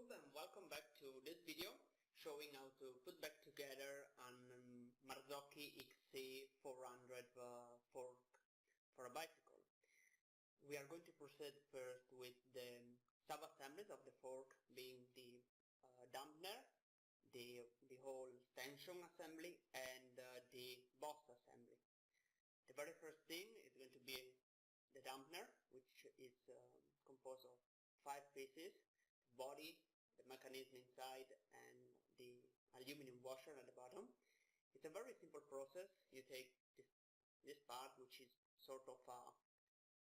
YouTube, and welcome back to this video showing how to put back together an Marzocchi XC400 fork for a bicycle. We are going to proceed first with the sub-assemblies of the fork, being the dampener, the whole tension assembly, and the boss assembly. The very first thing is going to be the dampener, which is composed of 5 pieces: the body, the mechanism inside, and the aluminum washer at the bottom. It's a very simple process. You take this part, which is sort of a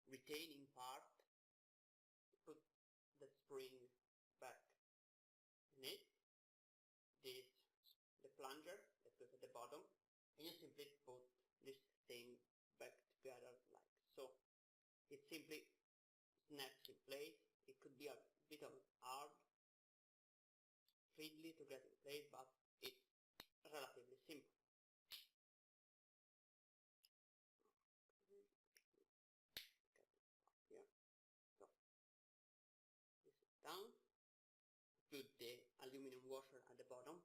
retaining part, put the spring back in it, the plunger that goes at the bottom, and you simply put this thing back together like so. It simply snaps in place. It could be a bit of hard, fiddly to get in place, but it's relatively simple. Here. So this is down. Put the aluminum washer at the bottom,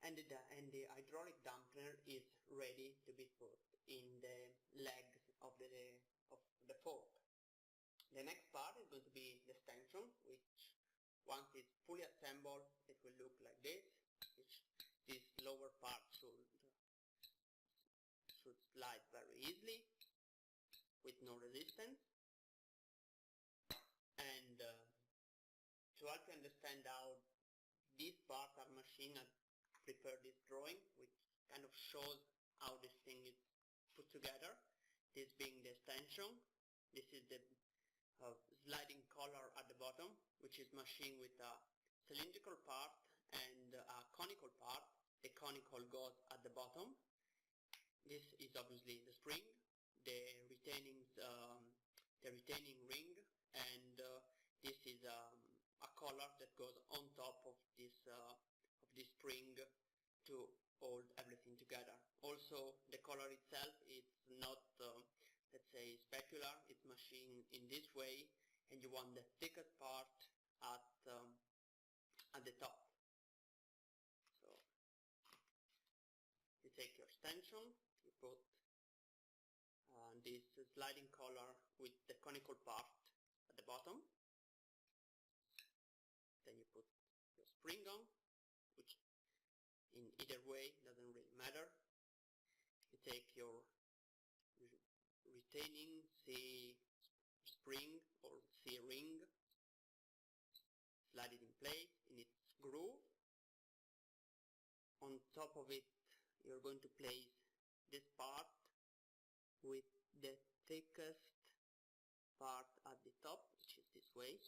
and the hydraulic dampener is ready to be put in the legs of the fork. The next part is going to be the stanchion, which once it's fully assembled, it will look like this. This lower part should slide very easily with no resistance. And to help you understand how these parts are machined, I prepared this drawing, which kind of shows how this thing is put together. This being the stanchion, this is the sliding collar at the bottom, which is machined with a cylindrical part and a conical part. The conical goes at the bottom. This is obviously the spring, the retaining ring, and this is a collar that goes on top of this spring to hold everything together. Also, the collar itself is not let's say specular. It's machined in this way, and you want the thickest part at the top. So you take your stanchion, you put this sliding collar with the conical part at the bottom. Then you put your spring on, which in either way doesn't really matter. You take your retaining C spring or C ring, slide it in place in its groove. On top of it, you're going to place this part with the thickest part at the top, which is this way.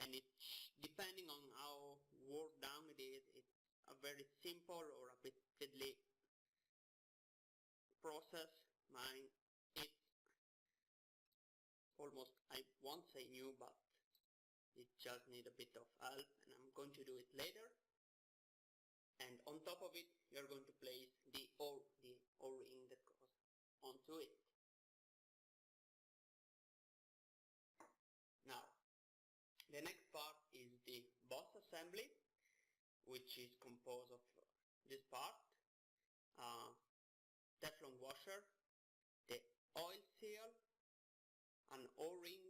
And it's depending on how worn down it is, it's a very simple or a bit fiddly process. Mine, it's almost, I won't say new, but it just needs a bit of help, and I'm going to do it later. And on top of it, you're going to place the O-ring that goes onto it. Now, the next part is the boss assembly, which is composed of this part, Teflon washer, the oil seal, an O-ring,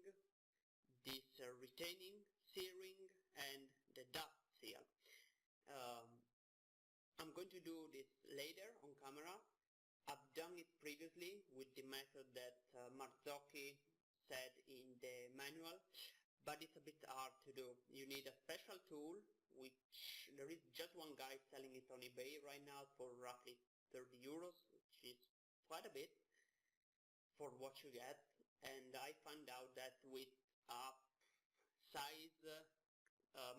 this retaining C-ring, and the dust seal. I'm going to do this later on camera. I've done it previously with the method that Marzocchi said in the manual, but it's a bit hard to do. You need a special tool, which there is just one guy selling it on eBay right now for roughly 30 euros, which is quite a bit for what you get. And I found out that with a size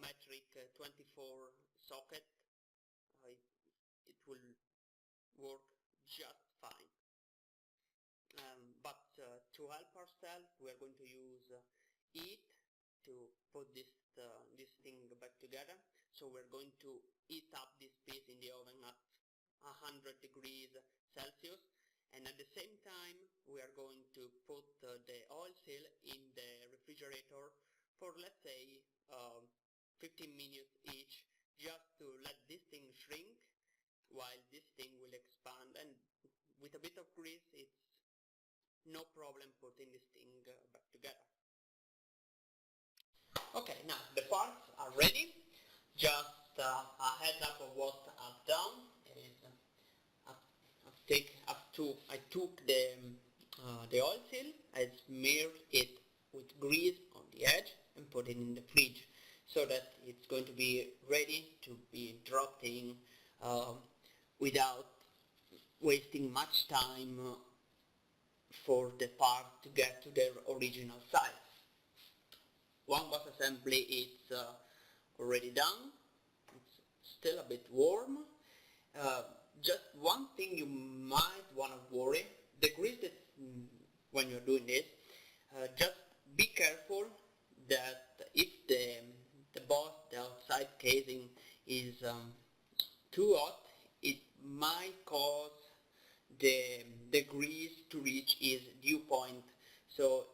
metric 24 socket, it will work just fine. But to help ourselves, we are going to use heat to put this thing back together. So we're going to heat up this piece in the oven at 100 degrees Celsius, and at the same time we are going to put the oil seal in the refrigerator for, let's say, 15 minutes each, just to let this thing shrink while this thing will expand, and with a bit of grease it's no problem putting this thing back together. Okay, now the parts are ready. Just a heads up of what I've done is I took the oil seal, I smeared it with grease on the edge and put it in the fridge so that it's going to be ready to be dropped in without wasting much time for the part to get to their original size. One bus assembly is already done. It's still a bit warm. Just one thing you might want to worry, the grease that when you're doing this, just be careful that if the outside casing is too hot, it might cause the grease to reach its dew point. So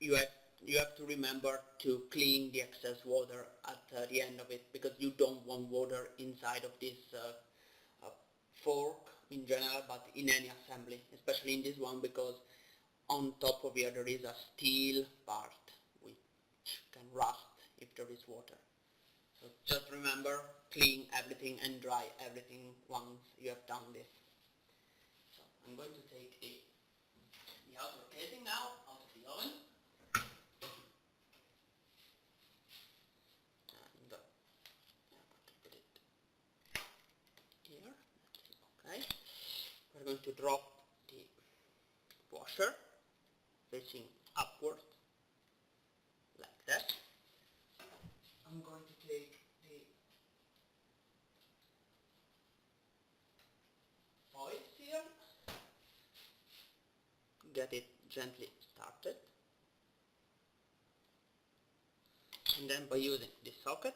you have to remember to clean the excess water at the end of it, because you don't want water inside of this fork in general, but in any assembly, especially in this one, because on top of here there is a steel part which can rust if there is water. So just remember, clean everything and dry everything once you have done this. So I'm going to take the outer casing now out of the oven. And put it here. Okay. We're going to drop the washer facing upwards like that. I'm going to take the oil seal, get it gently started, and then by using the socket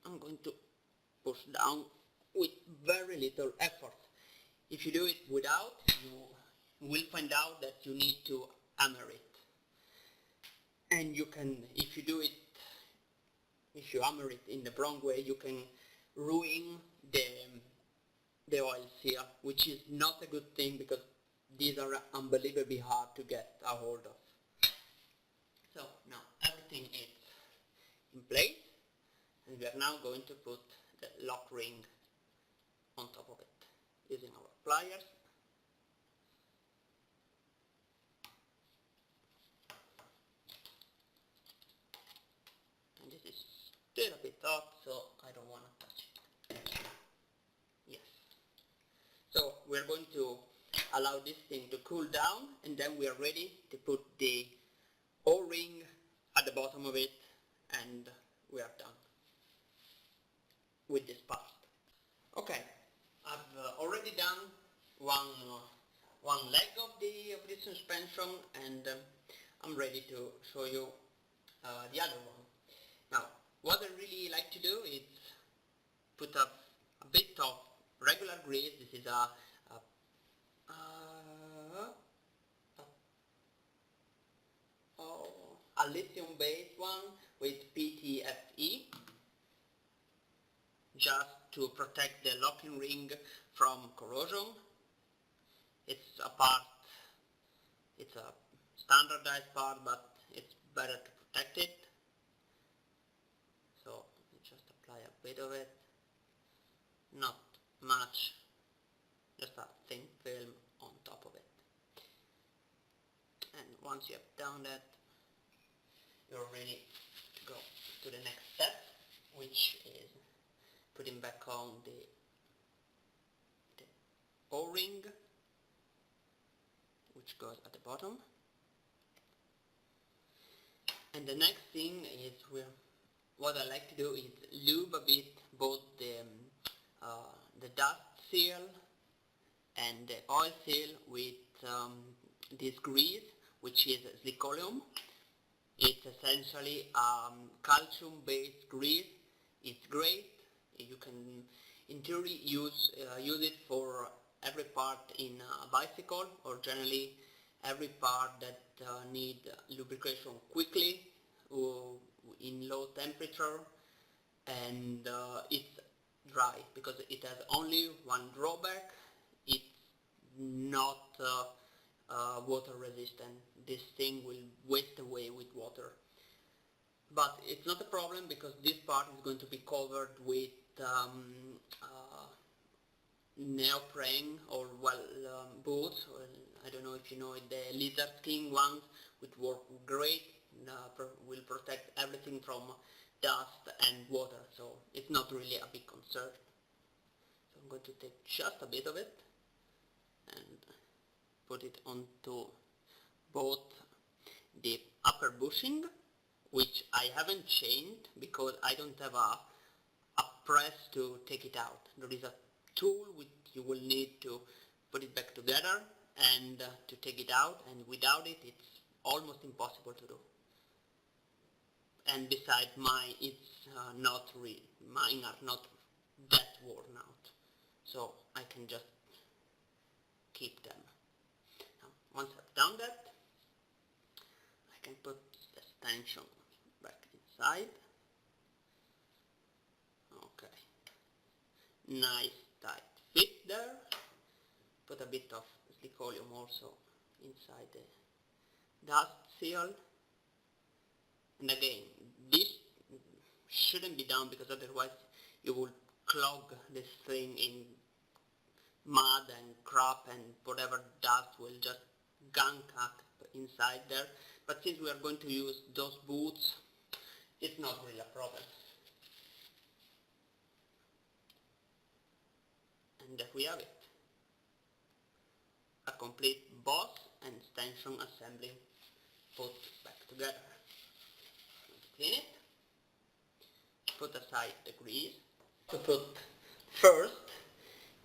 I'm going to push down with very little effort. If you do it without, you will find out that you need to hammer it. And you can, if you hammer it in the wrong way, you can ruin the oil seal, which is not a good thing because these are unbelievably hard to get a hold of. So now everything is in place, and we are now going to put the lock ring on top of it using our pliers. And this is still a bit hot, so I don't want to touch it. Yes. So we're going to allow this thing to cool down, and then we are ready to put the O-ring at the bottom of it, and we are done with this part. Okay, I've already done one leg of the suspension, and I'm ready to show you the other one. Now, what I really like to do is put a bit of regular grease. This is a lithium-based one with PTFE, just to protect the locking ring from corrosion. It's a standardized part, but it's better to protect it. So just apply a bit of it, not much, just a thin film on top of it. And once you have done that, you're ready to go to the next step, which is putting back on the O-ring, which goes at the bottom. And the next thing is what I like to do is lube a bit both the dust seal and the oil seal with this grease, which is zirconium. It's essentially calcium-based grease. It's great. You can, in theory, use it for every part in a bicycle, or generally every part that need lubrication quickly, in low temperature, and it's dry because it has only one drawback: it's not water resistant. This thing will waste away with water. But it's not a problem because this part is going to be covered with neoprene or boots. Or, I don't know if you know it, the lizard skin ones, which work great, will protect everything from dust and water, so it's not really a big concern. So I'm going to take just a bit of it and put it onto both the upper bushing, which I haven't changed because I don't have a press to take it out. There is a tool which you will need to put it back together and to take it out, and without it it's almost impossible to do. And besides, mine are not that worn out, so I can just keep them. Now, once I've done that, I can put the stanchion back inside. Okay, nice tight fit there. Put a bit of silicoleum also inside the dust seal. And again, this shouldn't be done because otherwise you will clog this thing in mud and crap, and whatever dust will just gunk up inside there. But since we are going to use those boots, it's not really a problem. And there we have it. A complete boss and stanchion assembly put back together. Clean it. Put aside the grease. To put first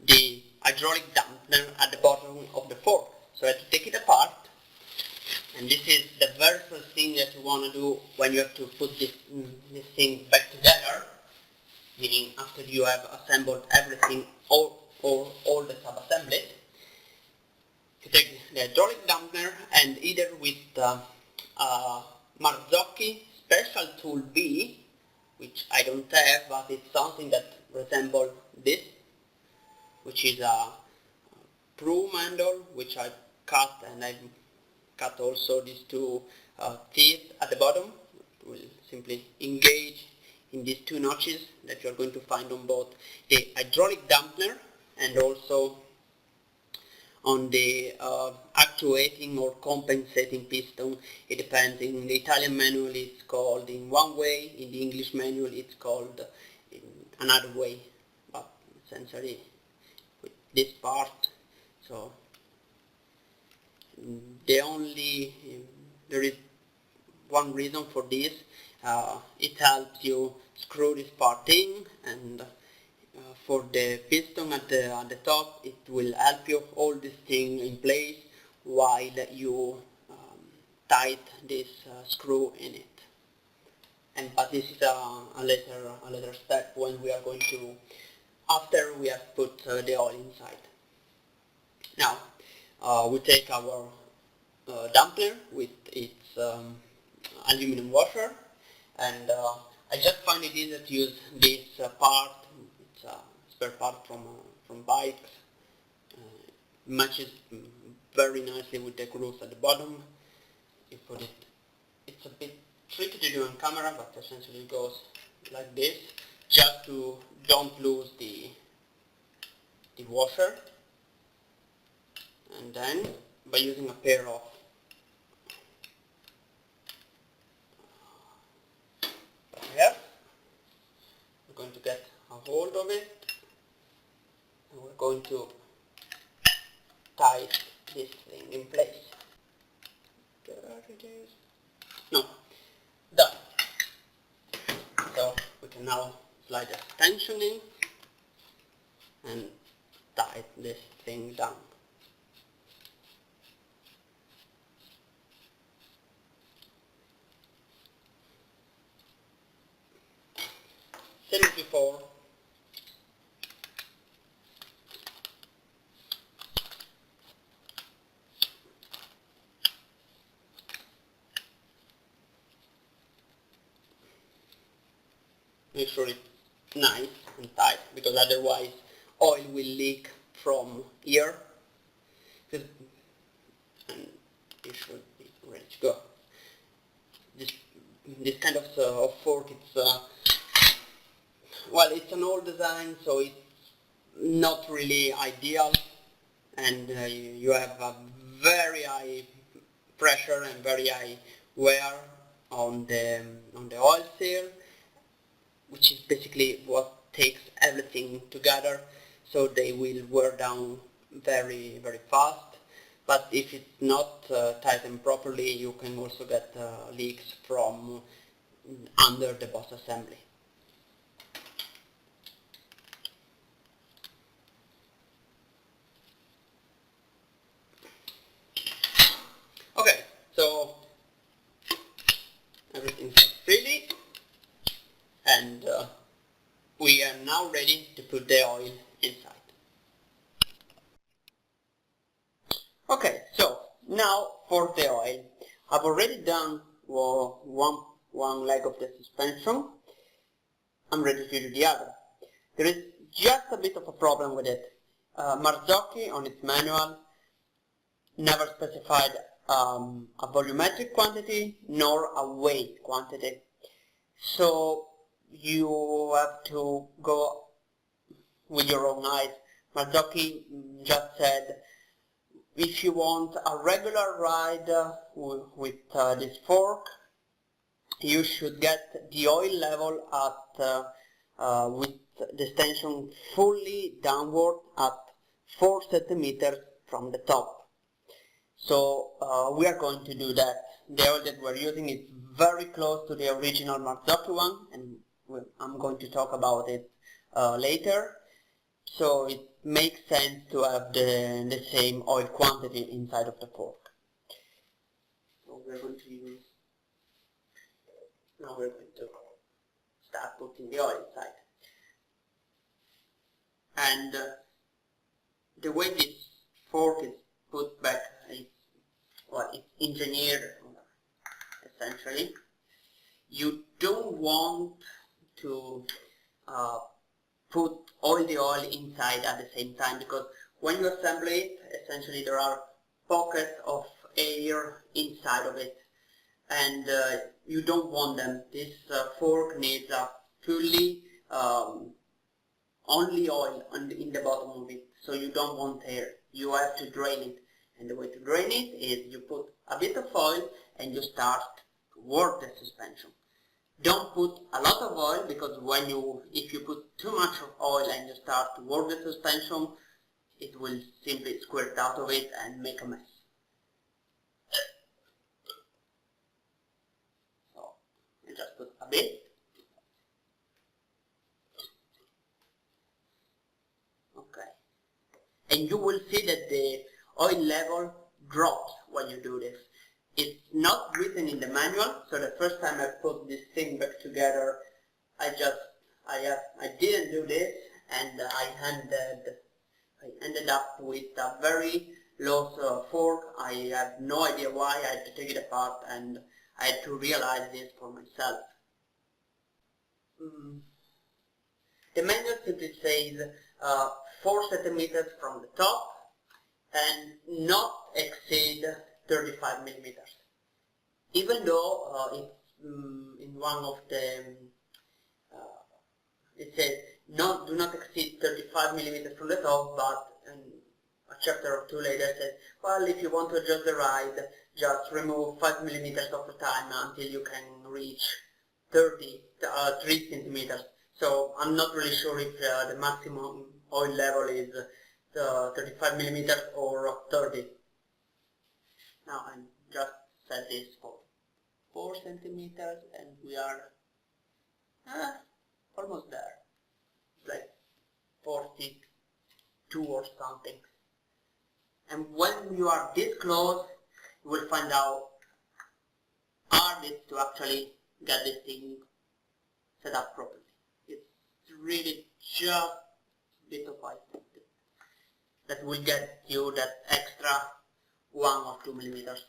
the hydraulic dampener at the bottom of the fork. So I have to take it apart, and this is the very first thing that you want to do when you have to put this thing back together, meaning after you have assembled everything, all the sub-assemblies. You take the hydraulic dampener, and either with Marzocchi Special Tool B, which I don't have, but it's something that resembles this, which is a broom handle, which I cut, and I cut also these two teeth at the bottom. It will simply engage in these two notches that you're going to find on both the hydraulic dampener and also on the actuating or compensating piston. It depends. In the Italian manual it's called in one way, in the English manual it's called in another way, but essentially with this part. So there is one reason for this. It helps you screw this part in, and for the piston at the top, it will help you hold this thing in place while you tight this screw in it. But this is a later step when we are going to, after we have put the oil inside. Now we take our dampener with its aluminum washer, and I just find it easier to use this part. It's a spare part from bikes. Matches very nicely with the grooves at the bottom. You put it. It's a bit tricky to do on camera, but essentially it goes like this, just to don't lose the washer. And then by using a pair of we're going to get a hold of it, and we're going to tie this thing in place. There it is. No, done. So we can now slide the tension in and tie this thing down. Same as before. make sure it's nice and tight, because otherwise oil will leak from here, and it should be ready to go. This kind of fork, it's well, it's an old design, so it's not really ideal, and you have a very high pressure and very high wear on the oil seal, which is basically what takes everything together, so they will wear down very fast. But if it's not tightened properly, you can also get leaks from under the boss assembly. Okay, so everything's ready, and we are now ready to put the oil inside. Okay, so now for the oil. I've already done one leg of the suspension. I'm ready to do the other. There is just a bit of a problem with it. Marzocchi on its manual never specified a volumetric quantity nor a weight quantity. So you have to go with your own eyes. Marzocchi just said, if you want a regular ride with this fork, you should get the oil level at with the tension fully downward at 4 centimeters from the top. So we are going to do that. The oil that we're using is very close to the original Marzocchi one, and I'm going to talk about it later. So it makes sense to have the same oil quantity inside of the fork. So we're going to use, now we're going to start putting the oil inside. And the way this fork is put back, it's engineered essentially. You don't want to put all the oil inside at the same time, because when you assemble it, essentially there are pockets of air inside of it, and you don't want them. This fork needs a fully only oil in the bottom of it, so you don't want air. You have to drain it, and the way to drain it is you put a bit of oil and you start to work the suspension. Don't put a lot of oil, because if you put too much of oil and you start to work the suspension, it will simply squirt out of it and make a mess. So you just put a bit. Okay. And you will see that the oil level drops when you do this. It's not written in the manual, so the first time I put this thing back together, I didn't do this, and I ended up with a very loose fork. I have no idea why. I had to take it apart, and I had to realize this for myself. The manual simply says 4 centimeters from the top and not exceed 35 millimeters. Even though it's in one of the it says do not exceed 35 millimeters from the top, but a chapter or two later says, well, if you want to adjust the ride, just remove 5 millimeters of the time until you can reach 3 centimeters. So I'm not really sure if the maximum oil level is 35 millimeters or 30. Now I just set this for 4 centimeters, and we are almost there. It's like 42 or something. And when you are this close, you will find out hard it is to actually get this thing set up properly. It's really just a bit of ice that will get you that extra 1 or 2 millimeters.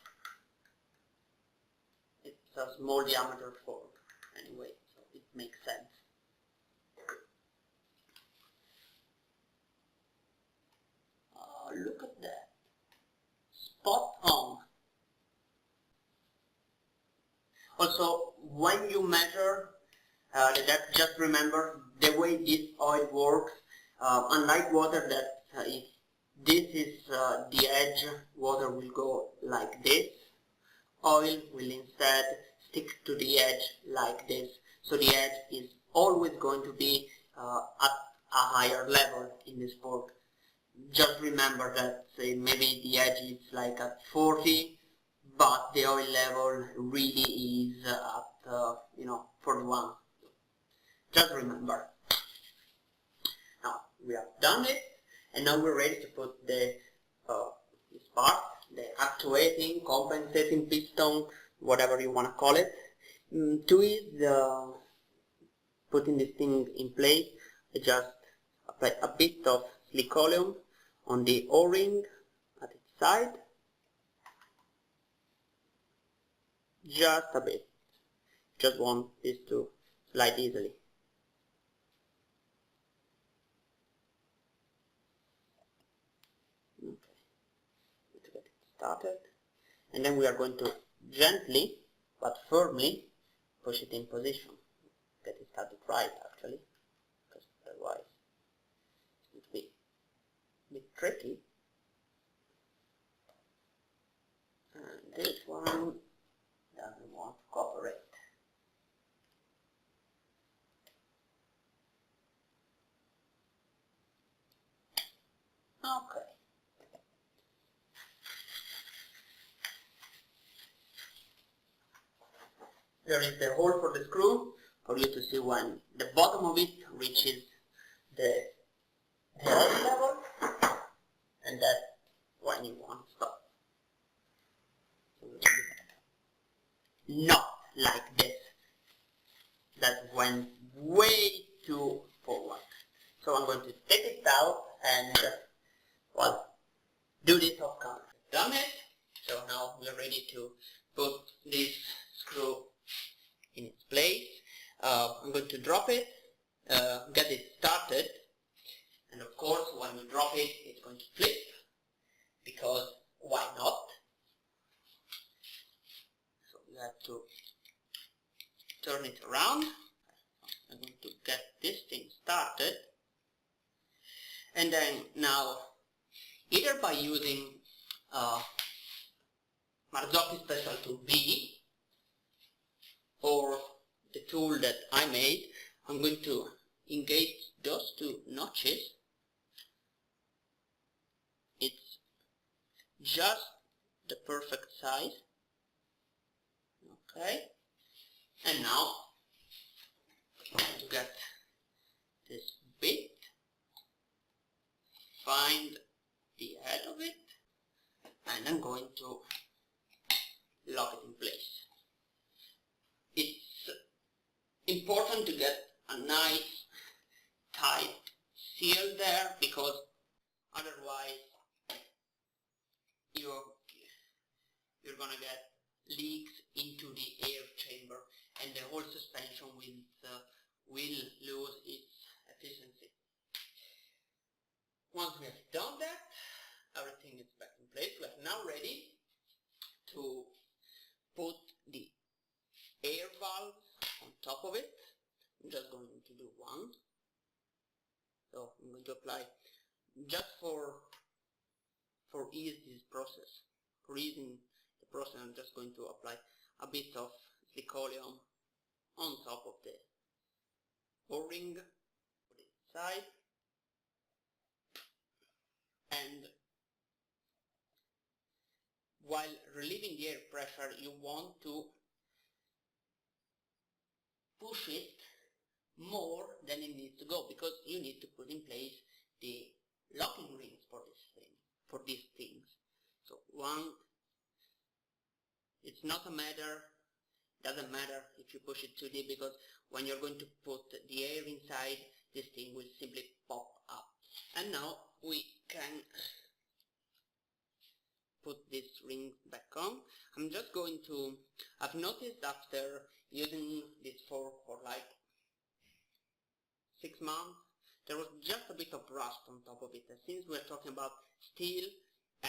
It's a small diameter fork anyway, so it makes sense. Look at that. Spot on. Also, when you measure, just remember the way this oil works. Unlike water, that if this is the edge, water will go like this. Oil will instead stick to the edge like this. So the edge is always going to be at a higher level in this sport. Just remember that, say, maybe the edge is like at 40, but the oil level really is at 41. Just remember. Now we have done it, and now we're ready to put this part, the actuating, compensating piston, whatever you want to call it. To ease putting this thing in place, I just apply a bit of silicoleum on the O-ring at its side. Just a bit. Just want this to slide easily. Okay. To get it started. And then we are going to gently but firmly push it in position. Get it started right, actually, because otherwise it will be a bit tricky. And this one doesn't want to cooperate. Okay. There is the hole for the screw for you to see when the bottom of it reaches the oil level, and that's when you want to stop. Not like this. That went way too forward. So I'm going to take it out and, well, do this off camera. Done it. So now we're ready to put this screw in its place. I'm going to drop it, get it started, and of course when we drop it, it's going to flip, because why not? So we have to turn it around. I'm going to get this thing started, and then now, either by using Marzocchi Special Tool B, or the tool that I made, I'm going to engage those two notches. It's just the perfect size. Okay, and now I'm going to get this bit, find the head of it, and I'm going to lock it in place. It's important to get a nice tight seal there, because otherwise you're gonna get leaks into the air chamber, and the whole suspension will lose its efficiency. Once we have done that, everything is back in place. We are now ready to put the air valves on top of it. I'm just going to do one. So I'm going to apply, just for easing this process. For easing the process, I'm just going to apply a bit of silicoleum on top of the O-ring, put it inside, and while relieving the air pressure, you want to push it more than it needs to go, because you need to put in place the locking rings for these things. So it's not doesn't matter if you push it too deep, because when you're going to put the air inside, this thing will simply pop up. And now we can put this ring back on. I'm just going to, I've noticed after using this fork for like 6 months, there was just a bit of rust on top of it. And since we're talking about steel,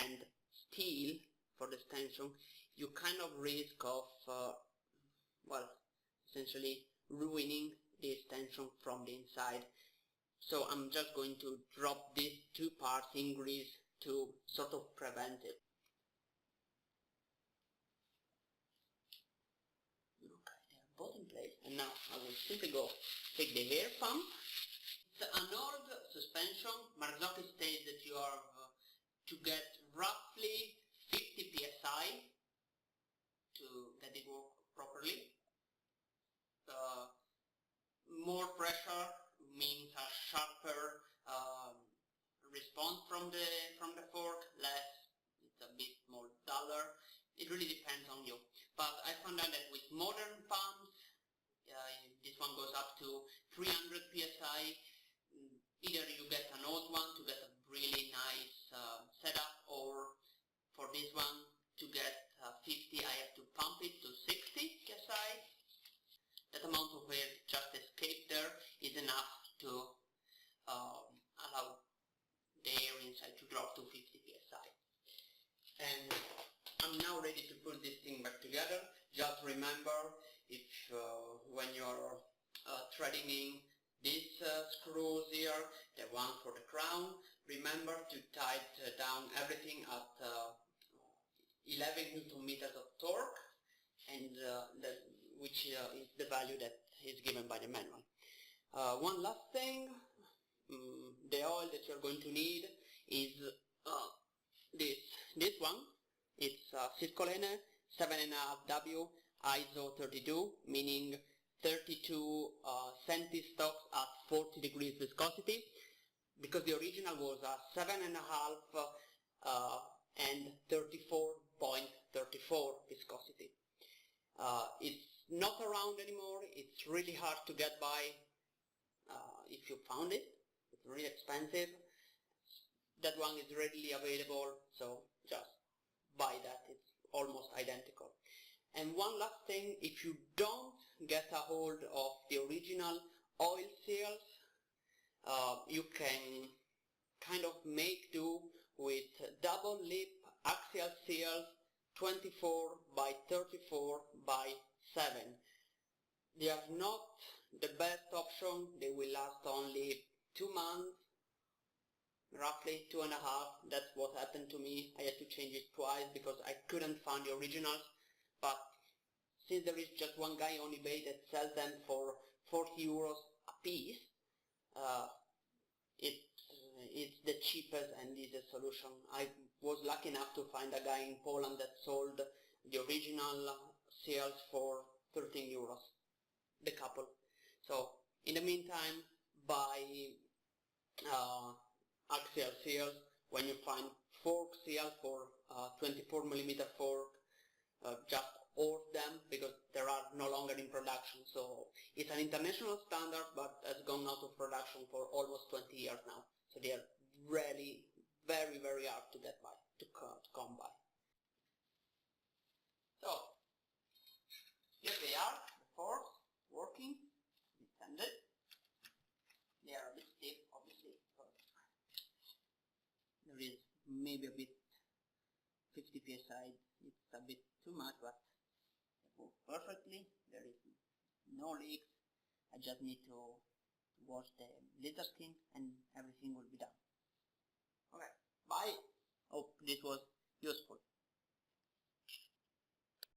and steel for the extension, you kind of risk of, well, essentially ruining the extension from the inside. So I'm just going to drop these two parts in grease to sort of prevent it. Okay, they're both in place, and now I will simply go take the air pump. It's an old suspension. Marzocchi states that you are to get roughly 50 psi to get it work properly. More pressure means a sharper response from the fork. Less, it's a bit more duller. It really depends on you. But I found out that with modern pumps, this one goes up to 300 psi. Either you get an old one to get a really nice setup, or for this one to get 50, I have to pump it to 60 psi. That amount of air just escaped there is enough to allow the air inside to drop to 50 psi. And I'm now ready to put this thing back together. Just remember, if when you're threading in these screws here, the one for the crown, remember to tighten down everything at 11 Newton meters of torque, and which is the value that is given by the manual. One last thing, the oil that you're going to need is this one. It's Viscosity 7.5W ISO 32, meaning 32 centistocks at 40 degrees viscosity, because the original was 7.5 and 34.34 viscosity. It's not around anymore. It's really hard to get by. If you found it, it's really expensive. That one is readily available, so just buy that. It's almost identical. And one last thing, if you don't get a hold of the original oil seals, you can kind of make do with double lip axial seals 24 by 34 by 7. They are not the best option. They will last only 2 months, roughly 2.5. That's what happened to me. I had to change it twice because I couldn't find the originals. But since there is just one guy on eBay that sells them for 40 euros a piece, it's the cheapest and easiest solution. I was lucky enough to find a guy in Poland that sold the original seals for 13 euros, the couple. So in the meantime, buy axial seals. When you find fork seals for 24mm fork, just order them, because they are no longer in production. So it's an international standard, but has gone out of production for almost 20 years now. So they are really very, very hard to get by, to come by. So here they are, the forks working, intended. They are a bit stiff, obviously. There is maybe a bit 50 psi. It's a bit too much, but they work perfectly. There is no leaks. I just need to wash the leather skin and everything will be done. Okay, bye. Hope this was useful.